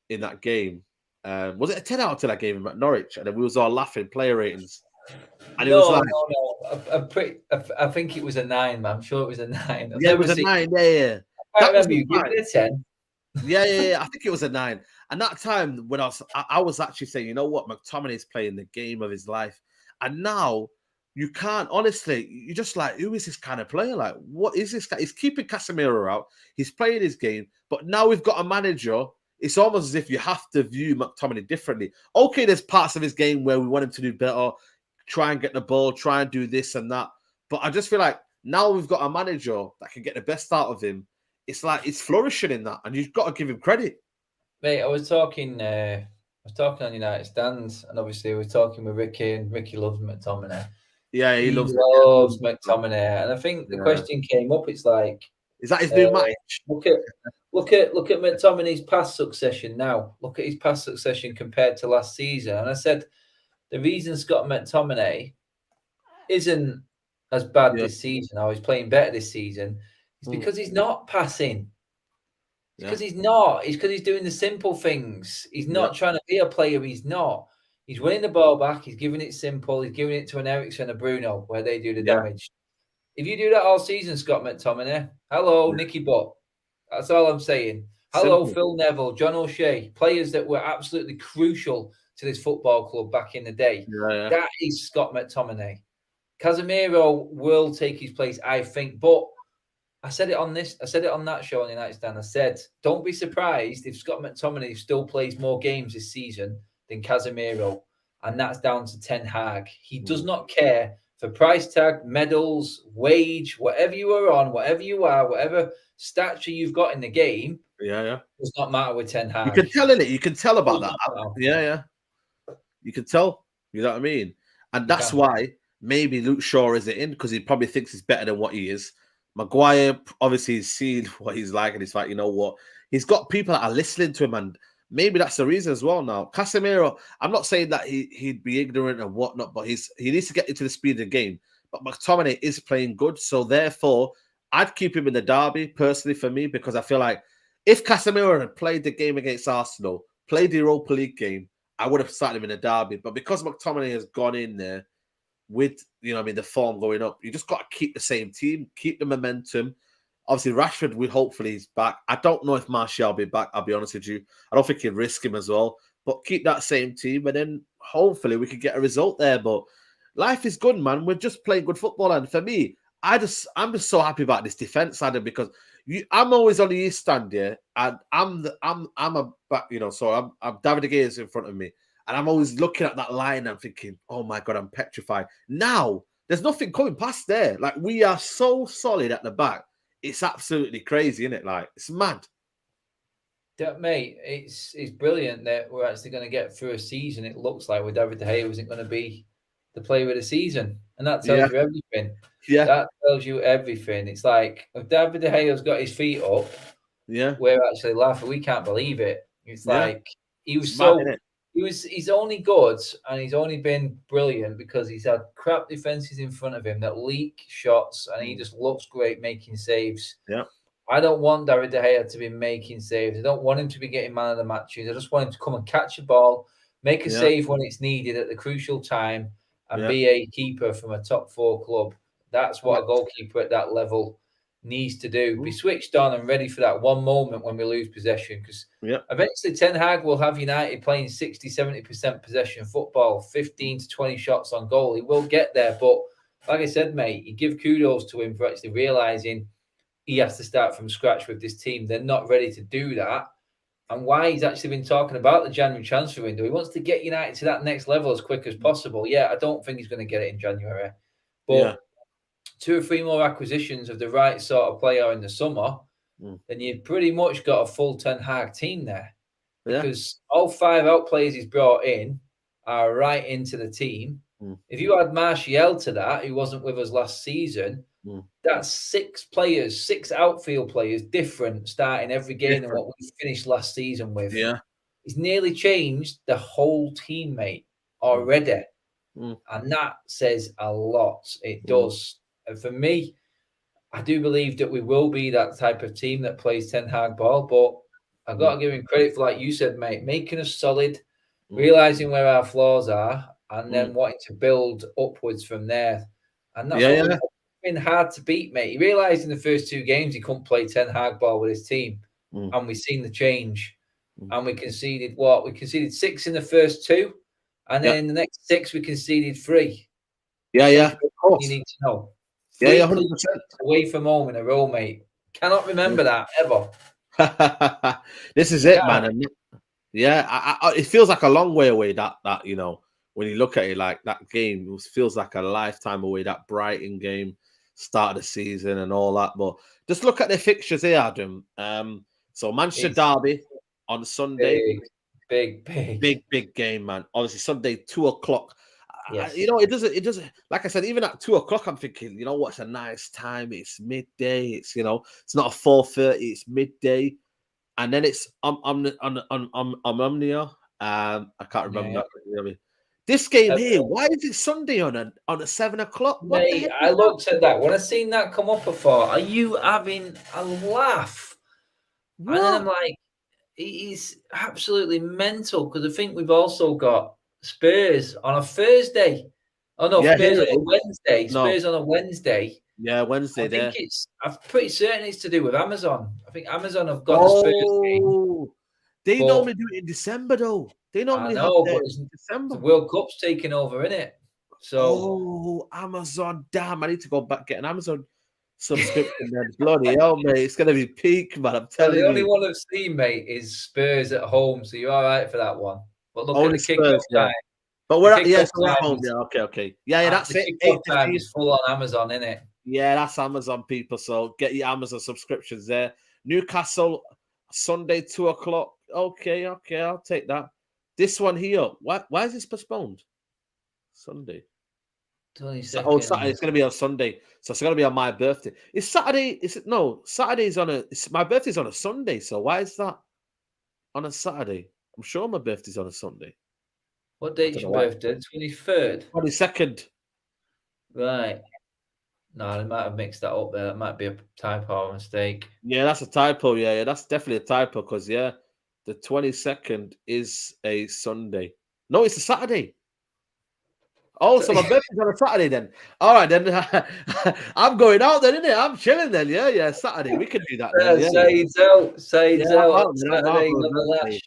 in that game. Was it a 10 out of 10 I gave him at Norwich? And then we was all laughing, player ratings. And it was like, I think it was a 9, man. I'm sure it was a 9. it was a 9. Yeah. I can't That was remember you giving it a 10. Yeah. I think it was a 9. And that time when I was actually saying, you know what, McTominay's playing the game of his life. And now you can't, honestly, you're just like, who is this kind of player? Like, what is this guy? He's keeping Casemiro out. He's playing his game. But now we've got a manager. It's almost as if you have to view McTominay differently. Okay, there's parts of his game where we want him to do better, try and get the ball, try and do this and that. But I just feel like now we've got a manager that can get the best out of him. It's like it's flourishing in that, and you've got to give him credit. Mate, I was talking on United Stands, and obviously we're talking with Ricky, and Ricky loves McTominay. Yeah, he loves McTominay, and I think the question came up. It's like, is that his new match? Look at McTominay's pass succession now. Look at his pass succession compared to last season. And I said the reason Scott McTominay isn't as bad this season, or he's playing better this season, is because he's not passing. It's because he's not. It's because he's doing the simple things. He's not trying to be a player. He's not. He's winning the ball back. He's giving it simple. He's giving it to an Eriksen, a Bruno, where they do the damage. If you do that all season, Scott McTominay, hello, Nicky Butt. That's all I'm saying. Hello, Phil Neville, John O'Shea, players that were absolutely crucial to this football club back in the day. That is Scott McTominay. Casemiro will take his place, I think. But I said it on that show on United Stand. I said, don't be surprised if Scott McTominay still plays more games this season than Casemiro. And that's down to Ten Hag. He does not care for price tag, medals, wage, whatever you are on, whatever you are, whatever stature you've got in the game. Does not matter with Ten Hag. You can tell in it. You can tell about that. Yeah. You can tell. You know what I mean? And that's why maybe Luke Shaw isn't in, because he probably thinks he's better than what he is. Maguire obviously has seen what he's like, and he's like, you know what? He's got people that are listening to him, and maybe that's the reason as well now. Casemiro, I'm not saying that he'd be ignorant and whatnot, but he needs to get into the speed of the game. But McTominay is playing good, so therefore, I'd keep him in the derby, personally, for me, because I feel like if Casemiro had played the game against Arsenal, played the Europa League game, I would have started him in the derby. But because McTominay has gone in there with, the form going up, you just got to keep the same team, keep the momentum. Obviously, Rashford, hopefully he's back. I don't know if Martial will be back, I'll be honest with you. I don't think he'd risk him as well. But keep that same team, and then hopefully we can get a result there. But life is good, man. We're just playing good football. And for me, I'm just so happy about this defense, Adam, because I'm always on the East stand here, and I'm David De Gea is in front of me, and I'm always looking at that line and thinking, oh my God, I'm petrified. Now there's nothing coming past there. Like, we are so solid at the back. It's absolutely crazy, isn't it? Like, it's mad. Mate, it's brilliant that we're actually going to get through a season. It looks like with David De Gea wasn't going to be the player of the season, and that tells you everything. Yeah, that tells you everything. It's like if David De Gea's got his feet up, we're actually laughing. We can't believe it. It's like he was he's only good, and he's only been brilliant because he's had crap defenses in front of him that leak shots, and he just looks great making saves. Yeah. I don't want David De Gea to be making saves. I don't want him to be getting man of the matches. I just want him to come and catch a ball, make a save when it's needed at the crucial time, and be a keeper from a top 4 club. That's what a goalkeeper at that level needs to do. Be switched on and ready for that one moment when we lose possession. Because eventually Ten Hag will have United playing 60, 70% possession football, 15 to 20 shots on goal. He will get there. But like I said, mate, you give kudos to him for actually realising he has to start from scratch with this team. They're not ready to do that. And why he's actually been talking about the January transfer window. He wants to get United to that next level as quick as possible. Yeah, I don't think he's going to get it in January. But 2 or 3 more acquisitions of the right sort of player in the summer, then you've pretty much got a full Ten Hag team there. Because all 5 out players he's brought in are right into the team. If you add Martial to that, who wasn't with us last season, that's 6 players, 6 outfield players, different, starting every game than what we finished last season with. Yeah. He's nearly changed the whole team, mate, already. And that says a lot. It does. And for me, I do believe that we will be that type of team that plays Ten Hag ball. But I've got to give him credit for, like you said, mate, making us solid, realizing where our flaws are, and then wanting to build upwards from there. And that's what we've been hard to beat, mate. He realised in the first 2 games he couldn't play Ten Hag ball with his team, and we've seen the change. And we conceded what? We conceded 6 in the first 2, and then in the next 6 we conceded 3. Of course. You need to know. 3 100% away from home in a row, mate. Cannot remember that ever. This is it, man. And it feels like a long way away. That when you look at it, like that game, it feels like a lifetime away. That Brighton game, start of the season, and all that. But just look at the fixtures here, Adam. So Manchester Derby on Sunday, big game, man. Obviously Sunday 2:00. Yes. It doesn't. Like I said, even at 2:00, I'm thinking, what's a nice time? It's midday. It's it's not a 4:30. It's midday, and then it's Omnia. I can't remember. This game here, why is it Sunday on a 7:00? Mate, I looked at that when I seen that come up before. Are you having a laugh? What? And then I'm like, he's absolutely mental, because I think we've also got Spurs on a Thursday. Oh no, Spurs on a Wednesday. Spurs on a Wednesday. Yeah, Wednesday. I'm pretty certain it's to do with Amazon. I think Amazon have got the Spurs game. They normally do it in December, though. They normally have it in December. The World Cup's taking over, isn't it? So Amazon. Damn, I need to go back get an Amazon subscription. Then bloody hell, mate, it's gonna be peak, man. I'm telling you. The only one I've seen, mate, is Spurs at home. So you're all right for that one. But look at the kickoff time. But we're at home. Yeah, okay. Yeah, that's it. Kickoff time is full on Amazon, isn't it? Yeah, that's Amazon, people. So get your Amazon subscriptions there. Newcastle Sunday 2:00. Okay, I'll take that. This one here, why is this postponed? Sunday. 22nd. Oh, Saturday. It's going to be on Sunday, so it's going to be on my birthday. It's Saturday. Is it? No, Saturday's on my birthday's on a Sunday. So why is that on a Saturday? I'm sure my birthday's on a Sunday. What date's your birthday? 23rd. 22nd. Right. No, they might have mixed that up there. That might be a typo or mistake. Yeah, that's a typo. Yeah, that's definitely a typo, because the 22nd is a Sunday. No, it's a Saturday. Oh, so my birthday's on a Saturday then. All right, then. I'm going out then, innit? I'm chilling then. Yeah, Saturday. We can do that then. Sides out. Saturday,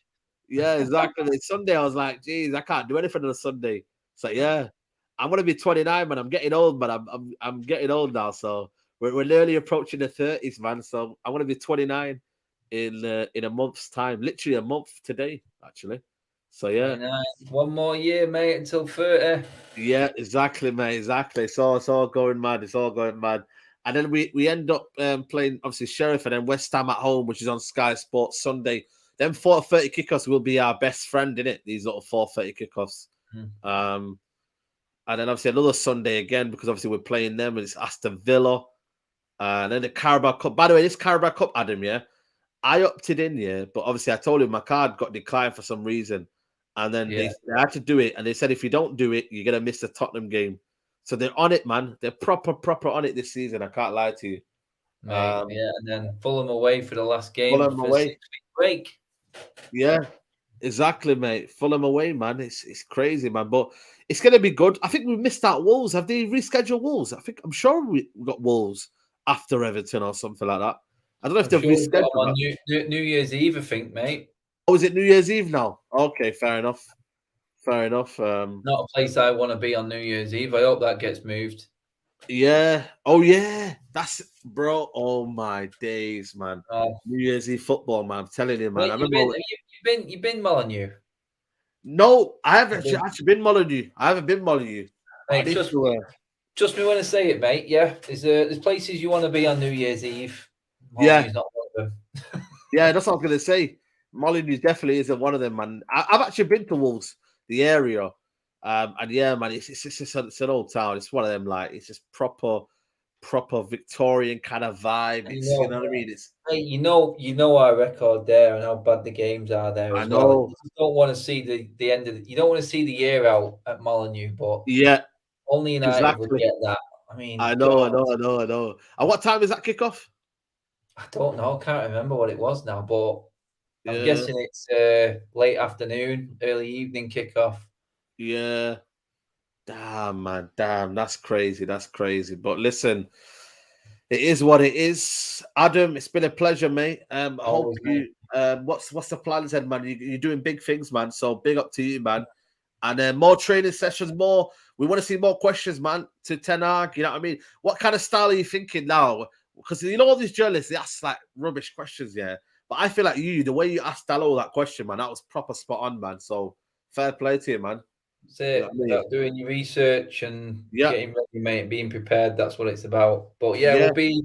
yeah, exactly. It's Sunday. I was like, geez, I can't do anything on a Sunday. So yeah, I'm gonna be 29, man. I'm getting old, man. I'm getting old now. So we're nearly approaching the 30s, man. So I'm gonna be 29 in a month's time. Literally a month today, actually. So yeah, 29. One more year, mate, until 30. Yeah, exactly, mate. Exactly. So it's all going mad. It's all going mad. And then we end up playing obviously Sheriff and then West Ham at home, which is on Sky Sports Sunday. Then 4:30 kickoffs will be our best friend, innit? These little 4:30 kickoffs. And then obviously another Sunday again, because obviously we're playing them, and it's Aston Villa. And then the Carabao Cup. By the way, this Carabao Cup, Adam, I opted in, but obviously I told him my card got declined for some reason. And then they had to do it. And they said, if you don't do it, you're going to miss the Tottenham game. So they're on it, man. They're proper on it this season. I can't lie to you. And then Fulham away for the last game. Fulham away. 6-week break. Yeah, exactly, mate. Fulham away, man. It's crazy, man. But it's going to be good. I think we missed out Wolves. Have they rescheduled Wolves? I'm sure we got Wolves after Everton or something like that. I don't know if they've rescheduled on New Year's Eve, I think, mate. Oh, is it New Year's Eve now? Okay, fair enough. Not a place I want to be on New Year's Eve. I hope that gets moved. Yeah. Oh, yeah. That's, bro. Oh, my days, man. New Year's Eve football, man. I'm telling you, man. You've been Molyneux? No, I haven't actually been Molyneux. I haven't been Molyneux. Mate, trust me when I say it, mate. Yeah, there's places you want to be on New Year's Eve. Molyneux's not one of them. Yeah, that's what I was going to say. Molyneux definitely isn't one of them, man. I've actually been to Wolves, the area, and yeah, man, it's an old town. It's one of them, like, it's just proper Victorian kind of vibe. You know what I mean? It's you know our record there and how bad the games are there. I know. Well. You don't want to see the end of you don't want to see the year out at Molyneux, but yeah, only United would get that. I mean, I know. And what time is that kickoff? I don't know. I can't remember what it was now, but I'm Yeah. guessing it's late afternoon, early evening kickoff. Yeah. Damn, man. Damn. That's crazy. But listen, it is what it is. Adam, it's been a pleasure, mate. I hope Always, you what's the plans then, man? You're doing big things, man. So big up to you, man. And more training sessions, more. We want to see more questions, man, to Ten Hag. You know what I mean? What kind of style are you thinking now? Because you know all these journalists, they ask like rubbish questions, yeah. But I feel like the way you asked Dallo that question, man, that was proper spot on, man. So fair play to you, man. That's it. You know what I mean? About doing your research and Yeah. getting ready, mate, being prepared. That's what it's about. But yeah, we'll be.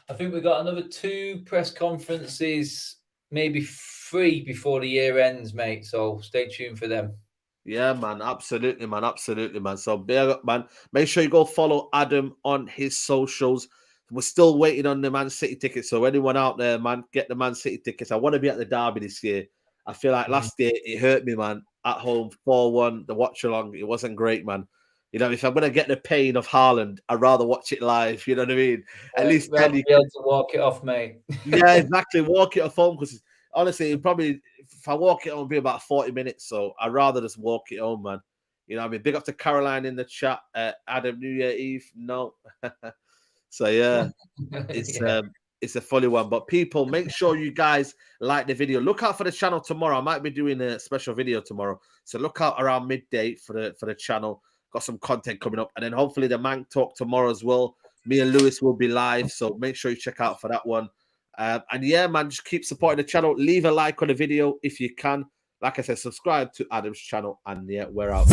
I think we've got another 2 press conferences, maybe 3 before the year ends, mate. So stay tuned for them. Yeah, man. Absolutely, man. So bear up, man. Make sure you go follow Adam on his socials. We're still waiting on the Man City tickets. So anyone out there, man, get the Man City tickets. I want to be at the derby this year. I feel like last year it hurt me, man. At home, 4-1, the watch along. It wasn't great, man. You know, if I'm gonna get the pain of Haaland, I'd rather watch it live. You know what I mean? At least then you be able to walk it off, mate. Yeah, exactly. Walk it off home because honestly, probably if I walk it home, it'll be about 40 minutes. So I'd rather just walk it home, man. You know what I mean? Big up to Caroline in the chat. Adam, New Year Eve. No. So yeah, it's a funny one. But people, make sure you guys like the video. Look out for the channel tomorrow. I might be doing a special video tomorrow. So look out around midday for the channel. Got some content coming up. And then hopefully the Mank Talk tomorrow as well. Me and Lewis will be live. So make sure you check out for that one. And yeah, man, just keep supporting the channel. Leave a like on the video if you can. Like I said, subscribe to Adam's channel. And yeah, we're out.